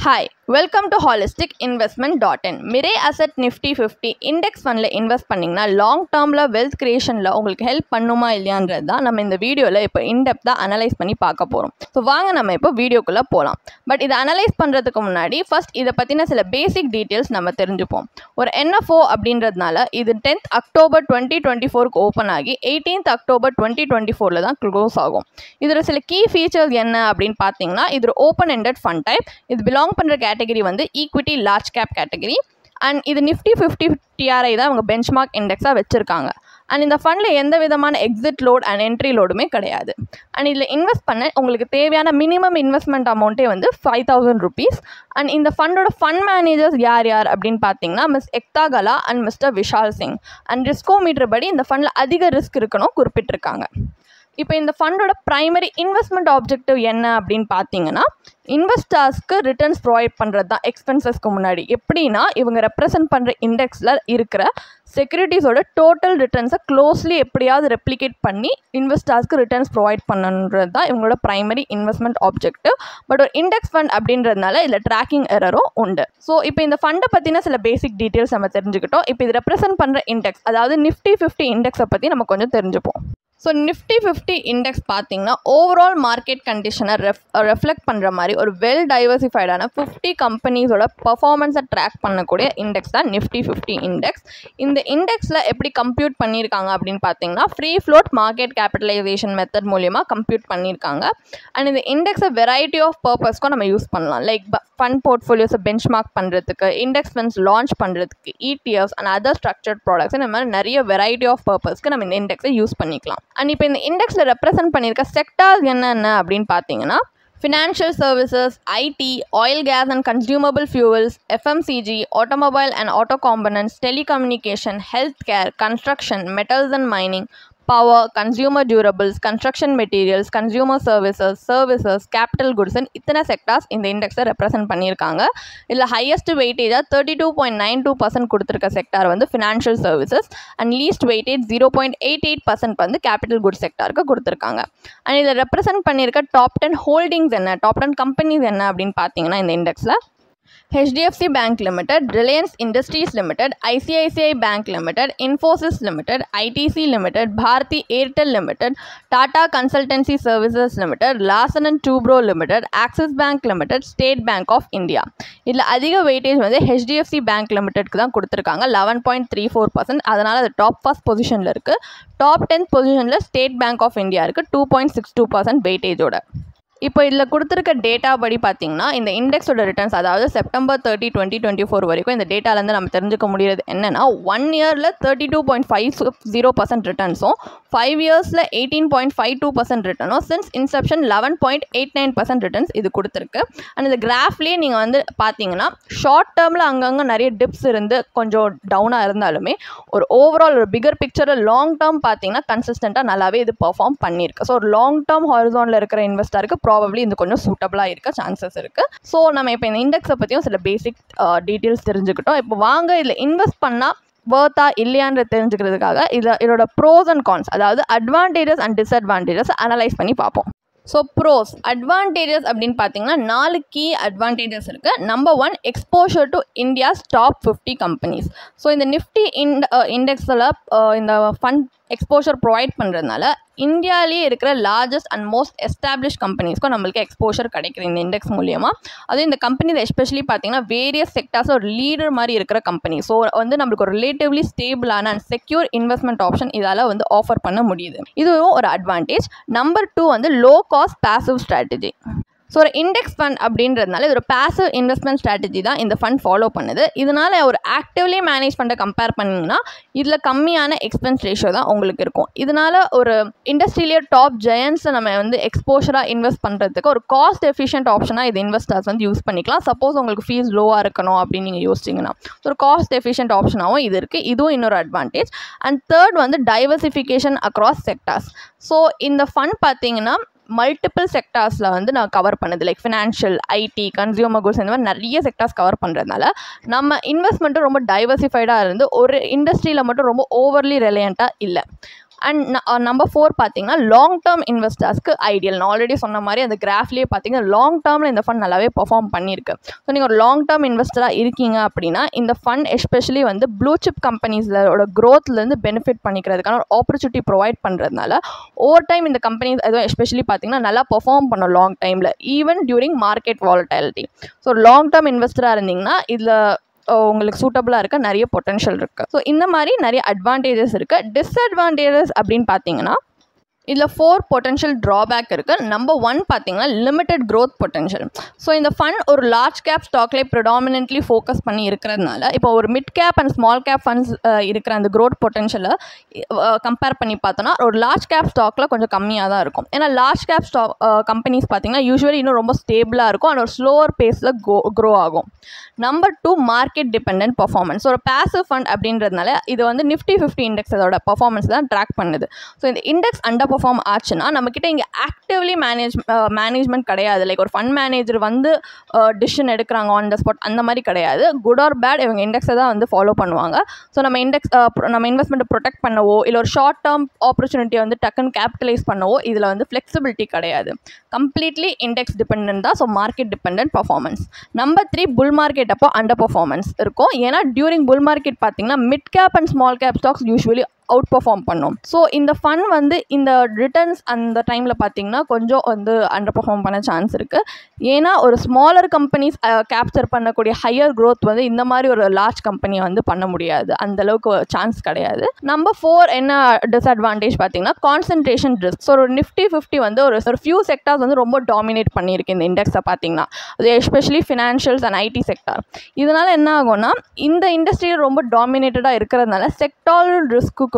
Hi, welcome to holisticinvestment.in. Mirai Asset Nifty 50 index ஃபண்டில் invest பண்ணிங்கன்னா long டேர்மில் wealth கிரியேஷனில் உங்களுக்கு ஹெல்ப் பண்ணுமா இல்லையான்றது தான் நம்ம இந்த வீடியோவில் இப்போ இன்டெப்த்தாக அனலைஸ் பண்ணி பார்க்க போகிறோம். ஸோ வாங்க நம்ம இப்போ வீடியோக்குள்ளே போகலாம். பட் இதை அனலைஸ் பண்ணுறதுக்கு முன்னாடி ஃபர்ஸ்ட் இதை பற்றின சில பேசிக் டீட்டெயில்ஸ் நம்ம தெரிஞ்சுப்போம். ஒரு NFO அப்படின்றதுனால இது 10th October 2024க்கு ஓப்பன் ஆகி 18th October 2024 தான் க்ளோஸ் ஆகும். இதில் சில கீ ஃபீச்சர்ஸ் என்ன அப்படின்னு பார்த்தீங்கன்னா, இது ஓப்பன் எண்டட் ஃபண்ட் டைப். இது பிலாங் பண்ணுற கேட்டகரி வந்து equity large cap category. And இது நிஃப்டி 50 TRI தான் அவங்க பெஞ்ச்மார்க் இண்டெக்ஸாக வச்சுருக்காங்க. அண்ட் இந்த ஃபண்டில் எந்த விதமான எக்ஸிட் லோட் அண்ட் என்ட்ரி லோடுமே கிடையாது. அண்ட் இதில் இன்வெஸ்ட் பண்ண உங்களுக்கு தேவையான மினிமம் இன்வெஸ்ட்மெண்ட் அமௌண்ட்டே வந்து 5,000 rupees. அண்ட் இந்த ஃபண்டோட ஃபண்ட் மேனேஜர்ஸ் யார் அப்படின்னு பார்த்தீங்கன்னா miss Ekta Kala and mister Vishal Singh. And riskometer படி இந்த ஃபண்டில் அதிக ரிஸ்க் இருக்கணும் குறிப்பிட்டிருக்காங்க. இப்போ இந்த ஃபண்டோட ப்ரைமரி இன்வெஸ்ட்மெண்ட் ஆப்ஜெக்டிவ் என்ன அப்படின்னு பார்த்தீங்கன்னா, இன்வெஸ்டர்ஸ்க்கு ரிட்டர்ன்ஸ் ப்ரொவைட் பண்ணுறது தான் எக்ஸ்பென்சஸ்க்கு முன்னாடி. எப்படின்னா, இவங்க ரெப்ரசன்ட் பண்ணுற இண்டெக்ஸில் இருக்கிற செக்யூரிட்டிஸோட டோட்டல் ரிட்டர்ன்ஸை க்ளோஸ்லி எப்படியாவது ரெப்ளிகேட் பண்ணி இன்வெஸ்டர்ஸ்க்கு ரிட்டர்ன்ஸ் ப்ரொவைட் பண்ணணுன்றது தான் இவங்களோட ப்ரைமரி இன்வெஸ்ட்மெண்ட் ஆப்ஜெக்டிவ். பட் ஒரு இண்டெக்ஸ் ஃபண்ட் அப்படின்றதுனால இதில் ட்ராக்கிங் எரரும் உண்டு. ஸோ இப்போ இந்த ஃபண்டை பற்றின சில பேசிக் டீட்டெயில்ஸ் நம்ம தெரிஞ்சுக்கிட்டோம். இப்போ இது ரெப்ரசன்ட் பண்ணுற இண்டெக்ஸ், அதாவது நிஃப்டி 50 இண்டெக்ஸை பற்றி நம்ம கொஞ்சம் தெரிஞ்சுப்போம். ஸோ நிஃப்டி 50 இண்டெக்ஸ் பார்த்தீங்கன்னா ஓவரால் மார்க்கெட் கண்டிஷனை ரெஃப்ளெக்ட் பண்ணுற மாதிரி ஒரு வெல் டைவர்சிஃபைடான 50 கம்பெனிஸோட பர்ஃபார்மன்ஸை ட்ராக் பண்ணக்கூடிய இண்டெக்ஸ் தான் நிஃப்டி 50 இண்டெக்ஸ். இந்த இண்டெக்ஸில் எப்படி கம்ப்யூட் பண்ணியிருக்காங்க அப்படின்னு பார்த்தீங்கன்னா, free float market capitalisation method மூலிமா கம்ப்யூட் பண்ணியிருக்காங்க. அண்ட் இந்த இண்டெக்ஸை வெரைட்டி ஆஃப் பர்பஸ்க்கும் நம்ம யூஸ் பண்ணலாம். லைக் ஃபண்ட் போர்ட்ஃபோலியோஸை பெஞ்ச்மார்க் பண்ணுறதுக்கு, இண்டெக்ஸ் ஃபண்ட்ஸ் லான்ச் பண்ணுறதுக்கு, ETFs and other structured products, இந்த மாதிரி நிறைய வெரைட்டி ஆஃப் பர்பஸ்க்கு நம்ம இந்த இண்டெக்ஸை யூஸ் பண்ணிக்கலாம். அண்ட் இப்போ இந்த இண்டெக்ஸில் ரெப்ரசன்ட் பண்ணியிருக்க செக்டார்ஸ் என்னென்ன அப்படின்னு பார்த்தீங்கன்னா, financial services, IT, oil case and consumable fuels, FMCG, automobile and auto components, telecommunication, health care, construction, metals and mining, power, consumer durables, construction materials, consumer services, capital goods இத்தனை sectors இந்த இண்டெக்ஸை represent பண்ணியிருக்காங்க. இதில் highest வெயிட்டேஜாக 32.92% கொடுத்துருக்க sector வந்து financial services and least weightage 0.88% வந்து capital goods செக்டாருக்கு கொடுத்துருக்காங்க. And இதில் represent பண்ணியிருக்க டாப் 10 ஹோல்டிங்ஸ் என்ன, டாப் 10 கம்பெனிஸ் என்ன அப்படின்னு பார்த்தீங்கன்னா, இந்த இண்டெக்ஸில் HDFC Bank Limited, Reliance Industries Limited, ICICI Bank Limited, Infosys Limited, ITC Limited, Bharti Airtel Limited, Tata Consultancy Services Limited, Larsen & Toubro Limited, Axis Bank Limited, State Bank of India. இதில் அதிக weightage வந்து HDFC Bank Limitedக்கு தான் கொடுத்துருக்காங்க, 11.34%. அதனால் அது top first பொசிஷனில் இருக்குது. Top 10th பொசிஷனில் ஸ்டேட் பேங்க் ஆஃப் இந்தியா இருக்குது 2.62% வெயிட்டேஜோட. இப்போ இதில் கொடுத்துருக்க டேட்டா படி பார்த்தீங்கன்னா, இந்த இண்டெக்ஸோட ரிட்டர்ன்ஸ், அதாவது September 30, 2024 வரைக்கும் இந்த டேட்டாலேருந்து நம்ம தெரிஞ்சுக்க முடியாது என்னென்னா, 1 இயரில் 32.50% ரிட்டர்ன்ஸும், 5 இயர்ஸில் 18.52% ரிட்டர்னும், சின்ஸ் இன்செப்ஷன் 11.89% ரிட்டர்ன்ஸ் இது கொடுத்துருக்கு. அண்ட் இந்த கிராஃப்லேயே நீங்கள் வந்து பார்த்தீங்கன்னா, ஷார்ட் டேர்மில் அங்கங்கே நிறைய டிப்ஸ் இருந்து கொஞ்சம் டவுனாக இருந்தாலுமே ஒரு ஓவரால் ஒரு பிகர் பிக்சரில் லாங் டேர்ம் பார்த்தீங்கன்னா கன்சிஸ்டண்ட்டாக நல்லாவே இது பெர்ஃபார்ம் பண்ணியிருக்கு. ஸோ ஒரு லாங் டேர்ம் ஹாரிசானில் இருக்கிற இன்வெஸ்டருக்கு ப்ராபப்ளி இது கொஞ்சம் சூட்டபிளாக இருக்க சான்சஸ் இருக்குது. ஸோ நம்ம இப்போ இந்த இண்டெக்ஸை பற்றியும் சில பேசிக் டீட்டெயில்ஸ் தெரிஞ்சுக்கிட்டோம். இப்போ வாங்க இதில் இன்வெஸ்ட் பண்ணால் வர்த்தா இல்லையான்ற தெரிஞ்சுக்கிறதுக்காக இதோட ப்ரோஸ் அண்ட் கான்ஸ், அதாவது அட்வான்டேஜஸ் அண்ட் டிஸ்அட்வான்டேஜஸ் அனலைஸ் பண்ணி பார்ப்போம். ஸோ ப்ரோஸ் அட்வான்டேஜஸ் அப்படின்னு பார்த்தீங்கன்னா 4 கீ அட்வான்டேஜஸ் இருக்குது. Number 1, exposure to India's top 50 companies. So இந்த நிஃப்டி இண்டெக்ஸில் இந்த ஃபண்ட் எக்ஸ்போஷர் ப்ரொவைட் பண்ணுறதுனால இந்தியாவிலேயே இருக்கிற லார்ஜஸ்ட் அண்ட் மோஸ்ட் எஸ்டாப்ளிஷ் கம்பெனிஸ்க்கும் நம்மளுக்கு எக்ஸ்போஷர் கிடைக்குது இந்த இண்டெக்ஸ் மூலியமாக. அதுவும் இந்த கம்பெனிஸ் எஸ்பெஷலி பார்த்தீங்கன்னா வேரியஸ் செக்டார்ஸ் ஒரு லீடர் மாதிரி இருக்கிற கம்பெனி. ஸோ வந்து நம்மளுக்கு ஒரு relatively ஸ்டேபிளான and secure investment option இதால் வந்து ஆஃபர் பண்ண முடியுது. இதுவும் ஒரு அட்வான்டேஜ். நம்பர் 2 வந்து low cost passive strategy. So ஒரு இண்டெக்ஸ் ஃபண்ட் அப்படின்றதுனால இது ஒரு பேசிவ் இன்வெஸ்ட்மெண்ட் ஸ்ட்ராட்டஜி தான் இந்த ஃபண்ட் ஃபாலோ பண்ணுது. இதனால் ஒரு ஆக்டிவ்லி மேனேஜ் பண்ணுற கம்பேர் பண்ணிங்கன்னா இதில் கம்மியான எக்ஸ்பென்ஸ் ரேஷியோ தான் உங்களுக்கு இருக்கும். இதனால் ஒரு இண்டஸ்ட்ரியிலேயே டாப் ஜெயன்ஸை நம்ம வந்து எக்ஸ்போஷராக இன்வெஸ்ட் பண்ணுறதுக்கு ஒரு காஸ்ட் எஃபிஷியன்ட் ஆப்ஷனாக இது இன்வெஸ்டர்ஸ் வந்து யூஸ் பண்ணிக்கலாம். சப்போஸ் உங்களுக்கு ஃபீஸ் லோவாக இருக்கணும் அப்படின்னு நீங்கள் யோசிச்சிங்கன்னா ஒரு காஸ்ட் எஃபிஷியன்ட் ஆப்ஷனாகவும் இது இருக்குது. இதுவும் இன்னொரு அட்வான்டேஜ். அண்ட் தேர்ட் வந்து டைவர்சிஃபிகேஷன் அக்ராஸ் செக்டார்ஸ். ஸோ இந்த ஃபண்ட் பார்த்தீங்கன்னா மல்டிபிள் செக்டார்ஸில் வந்து நான் கவர் பண்ணுது, like financial, IT, consumer goods, இந்த மாதிரி நிறைய செக்டார்ஸ் கவர் பண்ணுறதுனால நம்ம இன்வெஸ்ட்மெண்ட்டும் ரொம்ப டைவர்சிஃபைடாக இருந்து ஒரு இண்டஸ்ட்ரியில் மட்டும் ரொம்ப ஓவர்லி ரிலையண்ட்டாக இல்லை. அண்ட் நம்பர் 4 பார்த்தீங்கன்னா லாங் டேர்ம் இன்வெஸ்டர்ஸ்க்கு ஐடியல். நான் ஆல்ரெடி சொன்ன மாதிரி அந்த கிராஃப்லேயே பார்த்தீங்கன்னா லாங் டேர்மில் இந்த ஃபண்ட் நல்லாவே பெர்ஃபார்ம் பண்ணியிருக்கு. ஸோ நீங்கள் ஒரு லாங் டேர்ம் இன்வெஸ்டராக இருக்கீங்க அப்படின்னா இந்த ஃபண்ட் எஸ்பெஷலி வந்து ப்ளூ சிப் கம்பெனிஸோட க்ரோத்லேருந்து பெனிஃபிட் பண்ணிக்கிறதுக்கான ஒரு ஆப்பர்ச்சுனிட்டி ப்ரொவைட் பண்ணுறதுனால ஓவர் டைம் இந்த கம்பெனிஸ் எதுவும் எஸ்பெஷலி பார்த்தீங்கன்னா நல்லா பெர்ஃபார்ம் பண்ணும் லாங் டைமில், even during market volatility. So long term இன்வெஸ்டராக இருந்தீங்கன்னா இதில் உங்களுக்கு சூட்டபுளாக இருக்க நிறைய பொட்டன்ஷியல் இருக்குது. ஸோ இந்த மாதிரி நிறைய அட்வான்டேஜஸ் இருக்குது. டிஸ்அட்வான்டேஜஸ் அப்படின்னு பார்த்தீங்கன்னா இதில் 4 பொட்டன்ஷியல் ட்ராபேக் இருக்குது. நம்பர் 1 பார்த்தீங்கன்னா லிமிட்டட் க்ரோத் பொட்டன்ஷியல். ஸோ இந்த ஃபண்ட் ஒரு லார்ஜ் கேப் ஸ்டாக்லேயே ப்ரிடாமினென்ட்லி ஃபோக்கஸ் பண்ணி இருக்கிறதுனால இப்போ ஒரு mid cap and small cap funds இருக்கிற அந்த க்ரோத் பொட்டன்ஷியலை கம்பேர் பண்ணி பார்த்தோன்னா ஒரு லார்ஜ் கேப் ஸ்டாக்கில் கொஞ்சம் கம்மியாக தான் இருக்கும். ஏன்னா லார்ஜ் கேப் ஸ்டாக் கம்பெனிஸ் பார்த்தீங்கன்னா யூஸ்வலி இன்னும் ரொம்ப ஸ்டேபிளாக இருக்கும் அண்ட் ஒரு ஸ்லோவர் பேஸில் க்ரோ ஆகும். Number 2 market dependent performance. ஒரு பேசிவ் ஃபண்ட் அப்படின்றதுனால இது வந்து நிஃப்டி 50 இண்டெக்ஸ் அதோட பர்ஃபார்மன்ஸ் தான் ட்ராக் பண்ணுது. ஸோ இந்த இண்டெக்ஸ் அண்டர் பர்ஃபார்ம் ஆச்சுன்னா நம்மக்கிட்ட இங்கே ஆக்டிவ்லி மேனேஜ்மெண்ட் கிடையாது. லைக் ஒரு ஃபண்ட் மேனேஜர் வந்து டிசிஷன் எடுக்கிறாங்க ஆன் த ஸ்பாட், அந்த மாதிரி கிடையாது. குட் ஆர் பேட் இவங்க இண்டெக்ஸை தான் வந்து ஃபாலோ பண்ணுவாங்க. ஸோ நம்ம இன்வெஸ்ட்மெண்ட்டை ப்ரொடெக்ட் பண்ணவோ இல்லை ஒரு ஷார்ட் டேர்ம் ஆப்பர்ச்சுனிட்டியை வந்து டக்குன்னு கேபிட்டலைஸ் பண்ணவோ இதில் வந்து ஃப்ளெக்சிபிலிட்டி கிடையாது. கம்ப்ளீட்லி இண்டெக்ஸ் டிபெண்டன்ட் தான். So market dependent performance. Number 3 bull market அப்போ அண்டர் பர்ஃபார்மன்ஸ் இருக்கும். ஏன்னா டியூரிங் புல் மார்க்கெட் பார்த்தீங்கன்னா mid cap and small cap stocks usually out perform பண்ணும். ஸோ இந்த ஃபண்ட் வந்து இந்த ரிட்டர்ன்ஸ் அந்த டைமில் பார்த்தீங்கன்னா கொஞ்சம் வந்து அண்டர் பர்ஃபார்ம் பண்ண சான்ஸ் இருக்குது. ஏன்னா ஒரு ஸ்மாலர் கம்பெனிஸ் கேப்சர் பண்ணக்கூடிய ஹையர் க்ரோத் வந்து இந்த மாதிரி ஒரு லார்ஜ் கம்பெனியை வந்து பண்ண முடியாது, அந்தளவுக்கு சான்ஸ் கிடையாது. நம்பர் 4 என்ன டிஸ்அட்வான்டேஜ் பார்த்தீங்கன்னா கான்சன்ட்ரேஷன் ரிஸ்க். ஸோ ஒரு நிஃப்டி 50 வந்து ஒரு ஃபியூ செக்டார்ஸ் வந்து ரொம்ப டாமினேட் பண்ணியிருக்கு இந்த இண்டெக்ஸை பார்த்தீங்கன்னா, அது especially financials and IT sector. இதனால் என்ன ஆகும்னா இந்த இண்டஸ்ட்ரியில் ரொம்ப டாமினேட்டடாக இருக்கிறதுனால செக்டாரல் ரிஸ்க்கு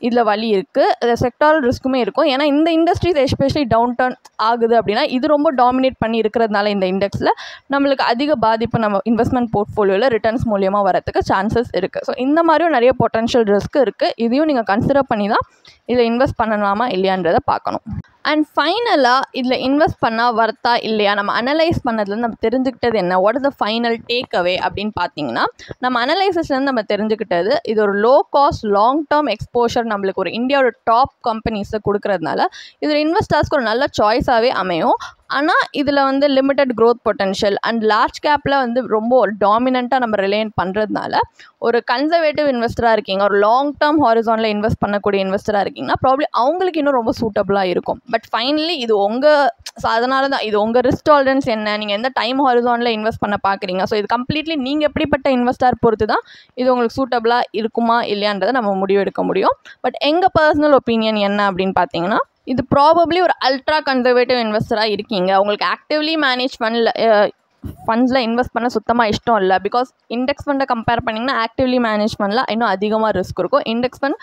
இதில் வழி இருக்குது, செக்டாரல் ரிஸ்க்குமே இருக்கும். ஏன்னா இந்த இண்டஸ்ட்ரீஸ் எஸ்பெஷலி டவுன் டர்ன் ஆகுது அப்படின்னா இது ரொம்ப டாமினேட் பண்ணி இருக்கிறதுனால இந்த இண்டெக்ஸில் நம்மளுக்கு அதிக பாதிப்பு நம்ம இன்வெஸ்ட்மெண்ட் போர்ட்ஃபோலியோவில் ரிட்டர்ன்ஸ் மூலியமாக வரதுக்கு சான்சஸ் இருக்குது. ஸோ இந்த மாதிரியும் நிறைய பொட்டன்ஷியல் ரிஸ்க் இருக்குது. இதையும் நீங்கள் கன்சிடர் பண்ணி தான் இதில் இன்வெஸ்ட் பண்ணலாமா இல்லையான்றதை பார்க்கணும். அண்ட் ஃபைனலாக இதில் இன்வெஸ்ட் பண்ணால் வர்த்தா இல்லையா நம்ம அனலைஸ் பண்ணதுலேருந்து நம்ம தெரிஞ்சுக்கிட்டது என்ன, what is the final take away அப்படின்னு பார்த்தீங்கன்னா நம்ம அனலைசஸ்லேருந்து நம்ம தெரிஞ்சுக்கிட்டது இது ஒரு low cost long term exposure நம்மளுக்கு ஒரு இந்தியாவோட டாப் கம்பெனிஸை கொடுக்கறதுனால இதில் இன்வெஸ்டர்ஸ்க்கு ஒரு நல்ல சாய்ஸாகவே அமையும். ஆனால் இதில் வந்து limited growth potential and large கேப்பில் வந்து ரொம்ப டாமினண்ட்டாக நம்ம ரிலையன்ட் பண்ணுறதுனால ஒரு கன்சர்வேட்டிவ் இன்வெஸ்டராக இருக்கீங்க, ஒரு லாங் டேர்ம் ஹாரிசானில் இன்வெஸ்ட் பண்ணக்கூடிய இன்வெஸ்டராக இருக்கீங்கன்னா ப்ராப்ளி அவங்களுக்கு இன்னும் ரொம்ப சூட்டபுளாக இருக்கும். பட் ஃபைனலி இது அதனால தான் இது உங்கள் ரிஸ்க் டாலரன்ஸ் என்ன, நீங்கள் எந்த டைம் ஹாரிசானில் இன்வெஸ்ட் பண்ண பார்க்குறீங்க. ஸோ இது கம்ப்ளீட்லி நீங்கள் எப்படிப்பட்ட இன்வெஸ்டர் பொறுத்து தான் இது உங்களுக்கு சூட்டபுளாக இருக்குமா இல்லையான்றதை நம்ம முடிவெடுக்க முடியும். பட் எங்கள் பர்சனல் ஒப்பீனியன் என்ன அப்படின்னு பார்த்தீங்கன்னா இது ப்ராபப்ளி ஒரு அல்ட்ரா கன்சர்வேட்டிவ் இன்வெஸ்டராக இருக்கீங்க, உங்களுக்கு ஆக்டிவ்லி மேனேஜ் ஃபண்ட்ஸில் இன்வெஸ்ட் பண்ண சுத்தமாக இஷ்டம் இல்லை. பிகாஸ் இண்டெக்ஸ் ஃபண்டை கம்பேர் பண்ணிங்கன்னா ஆக்டிவ்லி மேனேஜ்மெண்ட்டில் இன்னும் அதிகமாக ரிஸ்க் இருக்கும், இண்டெக்ஸ் ஃபண்ட்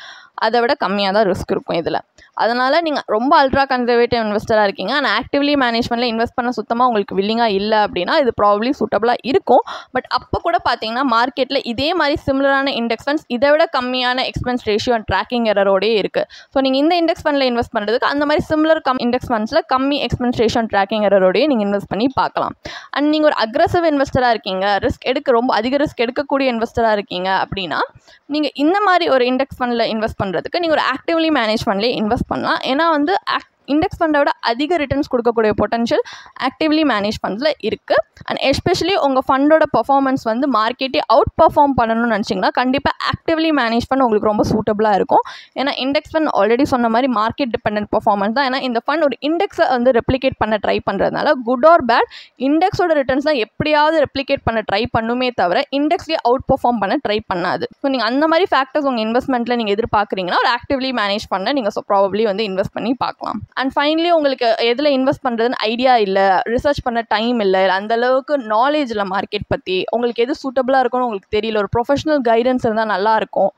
அதை விட கம்மியாக தான் ரிஸ்க் இருக்கும் இதில். அதனால் நீங்கள் ரொம்ப அல்ட்ரா கன்சர்வேட்டிவ் இன்வெஸ்டராக இருக்கீங்க ஆனால் ஆக்டிவ்லி மேனேஜ்மெண்ட்டில் இன்வெஸ்ட் பண்ண சுத்தமாக உங்களுக்கு வில்லிங்காக இல்லை அப்படின்னா இது ப்ராபப்ளி சூட்டபுளாக இருக்கும். பட் அப்போ கூட பார்த்தீங்கன்னா மார்க்கெட்டில் இதே மாதிரி சிமிலரான இண்டெக்ஸ் ஃபண்ட்ஸ் இதை விட கம்மியான எக்ஸ்பென்ஸ் ரேஷியோ அண்ட் ட்ராக்கிங் எரரோடே இருக்குது. ஸோ நீங்கள் இந்த இண்டெக்ஸ் ஃபண்டில் இன்வெஸ்ட் பண்ணுறதுக்கு அந்த மாதிரி சிமிலர் இண்டெக்ஸ் ஃபண்ட்ஸில் கம்மி எக்ஸ்பென்ஸ் ரேஷியோ அண்ட் ட்ராக்கிங் எரரோடே நீங்கள் இன்வெஸ்ட் பண்ணி பார்க்கலாம். அண்ட் நீங்கள் ஒரு அக்ரெசிவ் இன்வெஸ்டராக இருக்கீங்க, ரொம்ப அதிக ரிஸ்க் எடுக்கக்கூடிய இன்வெஸ்டராக இருக்கீங்க அப்படின்னா நீங்கள் இந்த மாதிரி ஒரு இண்டெக்ஸ் ஃபண்டில் இன்வெஸ்ட் பண்ணுறதுக்கு நீங்கள் ஒரு ஆக்டிவ்லி மேனேஜ் ஃபண்ட்லேயே இன்வெஸ்ட் பண்ணலாம். ஏன்னா வந்து இண்டெக்ஸ் ஃபண்டை விட அதிக ரிட்டர்ன்ஸ் கொடுக்கக்கூடிய பொட்டன்ஷியல் ஆக்டிவ்லி மேனேஜ் ஃபண்ட்ஸில் இருக்குது. அண்ட் எஸ்பெஷலி உங்கள் ஃபண்டோட பர்ஃபார்மன்ஸ் வந்து மார்க்கெட்டே அவுட் பர்ஃபார்ம் பண்ணணும்னு நினச்சிங்கன்னா கண்டிப்பாக ஆக்டிவ்லி மேனேஜ் ஃபண்ட் உங்களுக்கு ரொம்ப சூட்டபுளாக இருக்கும். ஏன்னா இண்டெக்ஸ் ஃபண்ட் ஆல்ரெடி சொன்ன மாதிரி மார்க்கெட் டிபெண்டன்ட் பர்ஃபார்மன்ஸ் தான். ஏன்னா இந்த ஃபண்ட் ஒரு இண்டெக்ஸை வந்து ரெப்ளிகேட் பண்ண ட்ரை பண்ணுறதுனால குட் ஆர் பேட் இண்டெக்ஸோட ரிட்டர்ன்ஸ் தான் எப்படியாவது ரெப்ளிகேட் பண்ண ட்ரை பண்ணுமே தவிர இண்டெக்ஸ்லேயே அவுட் பர்ஃபார்ம் பண்ண ட்ரை பண்ணாது. ஸோ நீங்கள் அந்த மாதிரி ஃபேக்டர்ஸ் உங்கள் இன்வெஸ்ட்மெண்ட்டில் நீங்கள் எதிர்பார்க்குறீங்கன்னா ஒரு ஆக்டிவ்லி மேனேஜ் பண்ண நீங்கள் ப்ராபப்ளி வந்து இன்வெஸ்ட் பண்ணி பார்க்கலாம். அண்ட் ஃபைனலி உங்களுக்கு எதில் இன்வெஸ்ட் பண்ணுறதுன்னு ஐடியா இல்லை, ரிசர்ச் பண்ண டைம் இல்லை, அந்தளவுக்கு நாலேஜ் இல்லை மார்க்கெட் பற்றி, உங்களுக்கு எது சூட்டபுளாக இருக்கும்னு உங்களுக்கு தெரியல, ஒரு ப்ரொஃபஷனல் கைடன்ஸ் இருந்தால் நல்லாயிருக்கும்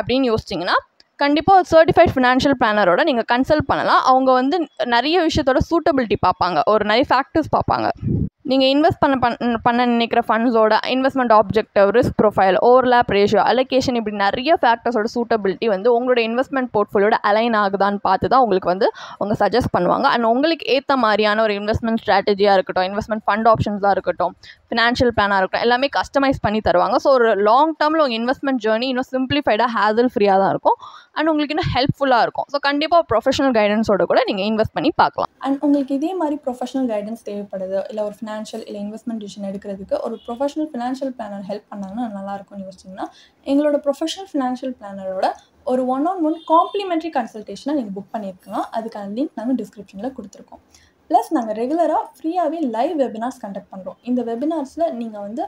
அப்படின்னு யோசிச்சிங்கன்னா கண்டிப்பாக ஒரு சர்டிஃபைட் ஃபினான்ஷியல் பிளானரோட நீங்கள் கன்சல்ட் பண்ணலாம். அவங்க வந்து நிறைய விஷயத்தோட சூட்டபிலிட்டி பார்ப்பாங்க, ஒரு நிறைய ஃபேக்டர்ஸ் பார்ப்பாங்க. நீங்கள் இன்வெஸ்ட் பண்ண நினைக்கிற ஃபண்ட்ஸோட investment objective, risk profile, overlap ratio, allocation, இப்படி நிறைய ஃபேக்டர்ஸோட சூட்டபிலிட்டி வந்து உங்களோட இன்வெஸ்ட்மெண்ட் போர்ட்ஃபோலியோட அலைன் ஆகுதான்னு பார்த்து தான் உங்களுக்கு வந்து அவங்க சஜஸ்ட் பண்ணுவாங்க. அண்ட் உங்களுக்கு ஏற்ற மாதிரியான ஒரு இன்வெஸ்ட்மெண்ட் ஸ்ட்ராட்டஜியாக இருக்கட்டும், இன்வெஸ்ட்மெண்ட் ஃபண்ட் ஆப்ஷன்ஸாக இருக்கட்டும், ஃபினான்ஷியல் பிளானாக இருக்கட்டும், எல்லாமே கஸ்டமைஸ் பண்ணி தருவாங்க. ஸோ ஒரு லாங் டேர்மில் உங்கள் இன்வெஸ்ட்மெண்ட் ஜேர்னி இன்னும் சிம்பிளிஃபைடாக ஹேசல் ஃப்ரீயாக தான் இருக்கும். அண்ட் உங்களுக்கு இன்னும் ஹெல்ப்ஃபுல்லாக இருக்கும். ஸோ கண்டிப்பாக ப்ரொஃபஷனல் கைடன்ஸோட கூட நீங்கள் இன்வெஸ்ட் பண்ணி பார்க்கலாம். அண்ட் உங்களுக்கு இதே மாதிரி ப்ரொஃபஷனல் கைடன்ஸ் தேவைப்படுது, இல்லை ஒரு ஃபினான்ஷியல் இல்லை இன்வெஸ்ட்மெண்ட் டிசிஷன் எடுக்கிறதுக்கு ஒரு ப்ரொஃபஷனல் ஃபினான்ஷியல் பிளானர் ஹெல்ப் பண்ணாங்கன்னா நல்லாயிருக்கும்னு யோசிச்சிங்கன்னா எங்களோட ப்ரொஃபஷனல் ஃபினான்ஷியல் பிளானரோட ஒரு 1-on-1 காம்ப்ளிமெண்ட்ரி கன்சல்டேஷனை நீங்கள் புக் பண்ணியிருக்கலாம். அதுக்கான லிங்க் நாங்கள் டிஸ்கிரிப்ஷனில் கொடுத்துருக்கோம். ப்ளஸ் நாங்கள் ரெகுலராக ஃப்ரீயாகவே லைவ் வெபினார்ஸ் கண்டக்ட் பண்ணுறோம். இந்த வெபினார்ஸில் நீங்கள் வந்து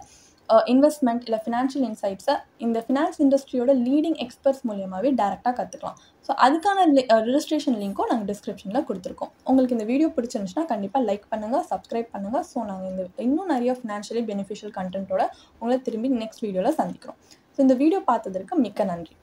இன்வெஸ்ட்மெண்ட் இல்லை ஃபினான்ஷியல் இன்சைட்ஸை இந்த ஃபினான்ஸ் இண்டஸ்ட்ரியோட லீடிங் எக்ஸ்பர்ட்ஸ் மூலியமாகவே டேரெக்டாக கற்றுக்கலாம். ஸோ அதுக்கான ரிஜிஸ்ட்ரேஷன் லிங்க்கும் நாங்கள் டிஸ்கிரிப்ஷனில் கொடுத்துருக்கோம். உங்களுக்கு இந்த வீடியோ பிடிச்சிருந்துச்சுன்னா கண்டிப்பாக லைக் பண்ணுங்கள், சப்ஸ்கிரைப் பண்ணுங்கள். ஸோ நாங்கள் இன்னும் நிறைய ஃபினான்ஷியலி பெனிஃபிஷியல் கண்டென்ட்டோட உங்களை திரும்பி நெக்ஸ்ட் வீடியோவில் சந்திக்கிறோம். ஸோ இந்த வீடியோ பார்த்ததற்கு மிக்க நன்றி.